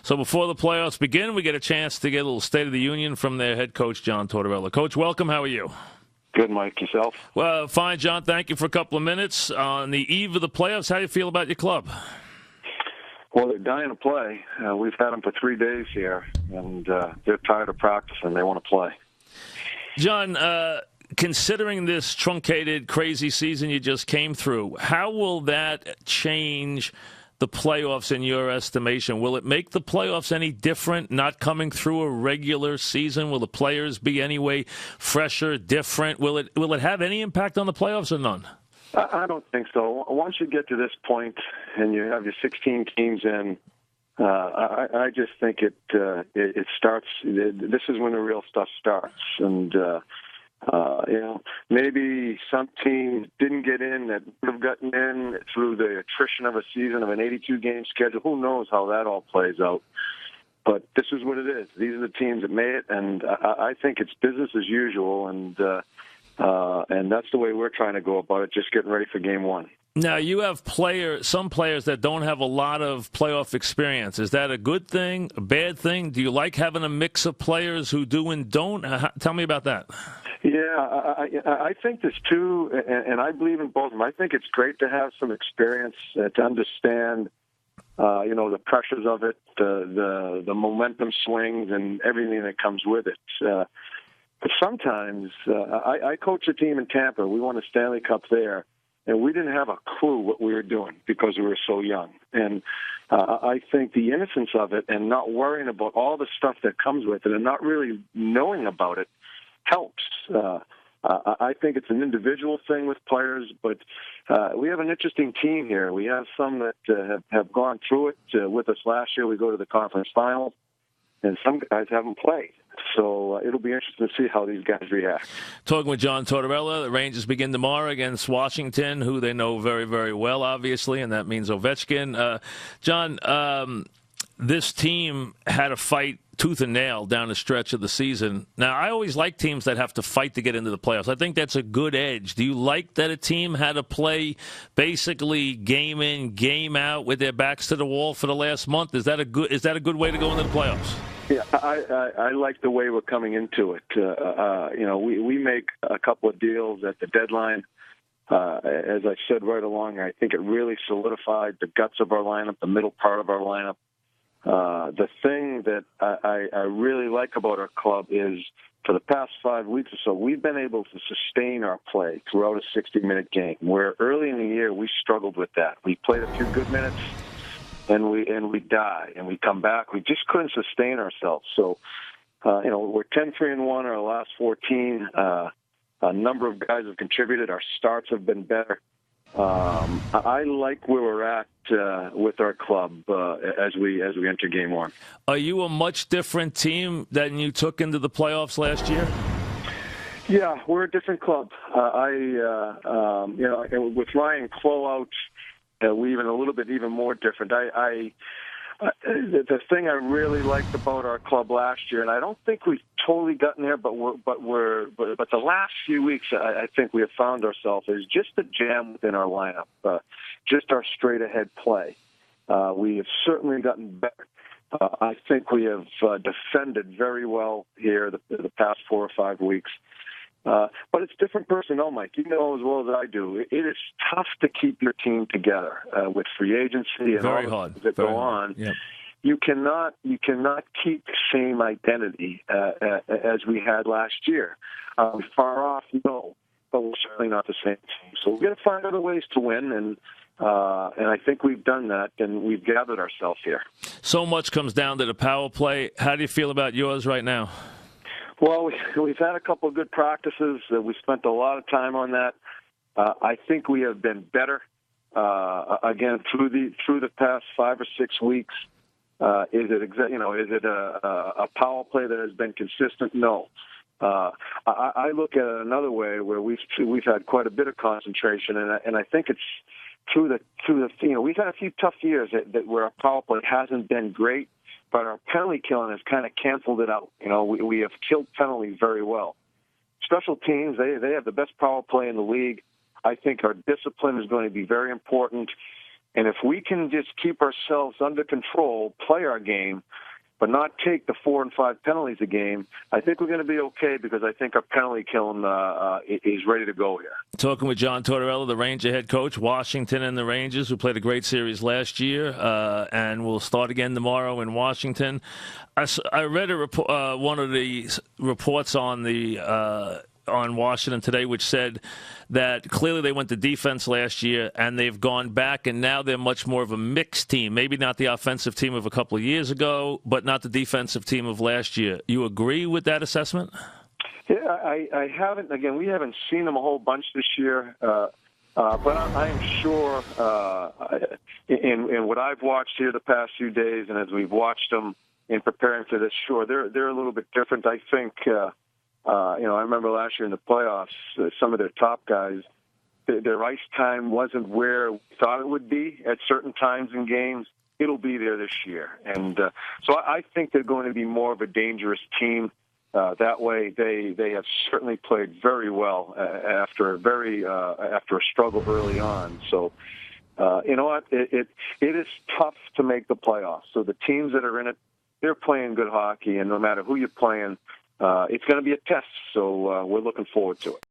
So before the playoffs begin, we get a chance to get a little State of the Union from their head coach, John Tortorella. Coach, welcome. How are you? Good, Mike. Yourself? Well, fine, John. Thank you for a couple of minutes. On the eve of the playoffs, how do you feel about your club? Well, they're dying to play. We've had them for 3 days here, and they're tired of practicing. They want to play. John, considering this truncated, crazy season you just came through, how will that change the playoffs in your estimation? Will it make the playoffs any different not coming through a regular season? Will the players be anyway fresher, different? Will it have any impact on the playoffs or none? I don't think so. Once you get to this point and you have your 16 teams in, I just think it starts. This is when the real stuff starts, and maybe some teams didn't get in that would have gotten in through the attrition of a season of an 82-game schedule. Who knows how that all plays out? But this is what it is. These are the teams that made it, and I think it's business as usual, and that's the way we're trying to go about it, just getting ready for game one. Now, you have some players that don't have a lot of playoff experience. Is that a good thing, a bad thing? Do you like having a mix of players who do and don't? Tell me about that. Yeah, I think there's two, and I believe in both of them. I think it's great to have some experience to understand, the pressures of it, the momentum swings, and everything that comes with it. But sometimes, I coach a team in Tampa. We won a Stanley Cup there, and we didn't have a clue what we were doing because we were so young. And I think the innocence of it and not worrying about all the stuff that comes with it and not really knowing about it helps. I think it's an individual thing with players, but we have an interesting team here. We have some that have gone through it with us last year. We go to the conference finals, and some guys haven't played. So it'll be interesting to see how these guys react. Talking with John Tortorella, the Rangers begin tomorrow against Washington, who they know very, very well, obviously, and that means Ovechkin. John, this team had a fight tooth and nail down the stretch of the season. Now, I always like teams that have to fight to get into the playoffs. I think that's a good edge. Do you like that a team had to play basically game in, game out with their backs to the wall for the last month? Is that a good way to go into the playoffs? Yeah, I like the way we're coming into it. We make a couple of deals at the deadline. As I said right along, I think it really solidified the guts of our lineup, the middle part of our lineup. The thing that I really like about our club is for the past 5 weeks or so, we've been able to sustain our play throughout a 60-minute game, where early in the year we struggled with that. We played a few good minutes, and we die, and we come back. We just couldn't sustain ourselves. So, we're 10-3-1 our last 14. A number of guys have contributed. Our starts have been better. I like where we're at with our club as we enter game one. Are you a much different team than you took into the playoffs last year? Yeah, we're a different club. With Ryan Clough out, we even a little bit even more different. The thing I really liked about our club last year, and I don't think we've totally gotten there, but the last few weeks, I think we have found ourselves is just the jam within our lineup, just our straight ahead play. We have certainly gotten better. I think we have defended very well here the past 4 or 5 weeks. But it's different personnel, Mike. You know as well as I do. It is tough to keep your team together with free agency and very all hard. that very go hard. on. Yep. You cannot keep the same identity as we had last year. Far off, no, but we're certainly not the same team. So we're going to find other ways to win, and I think we've done that, and we've gathered ourselves here. So much comes down to the power play. How do you feel about yours right now? Well, we've had a couple of good practices. We spent a lot of time on that. I think we have been better again through the past 5 or 6 weeks. Is it a power play that has been consistent? No. I look at it another way where we've had quite a bit of concentration, and I think it's through the we've had a few tough years that where our power play hasn't been great. But our penalty killing has kind of canceled it out. We have killed penalties very well. Special teams, they have the best power play in the league. I think our discipline is going to be very important. And if we can just keep ourselves under control, play our game, but not take the 4 and 5 penalties a game, I think we're going to be okay because I think our penalty killing is ready to go here. Talking with John Tortorella, the Ranger head coach, Washington and the Rangers, who played a great series last year, and will start again tomorrow in Washington. I read one of the reports on Washington today, which said that clearly they went to defense last year and they've gone back and now they're much more of a mixed team. Maybe not the offensive team of a couple of years ago, but not the defensive team of last year. You agree with that assessment? Yeah, I haven't. Again, we haven't seen them a whole bunch this year, but I am sure in what I've watched here the past few days and as we've watched them in preparing for this, sure, they're a little bit different. I think I remember last year in the playoffs, some of their top guys, their ice time wasn't where we thought it would be at certain times in games. It'll be there this year. And so I think they're going to be more of a dangerous team. That way, they have certainly played very well after a struggle early on. So, you know what? It is tough to make the playoffs. So the teams that are in it, they're playing good hockey, and no matter who you're playing, it's going to be a test, so we're looking forward to it.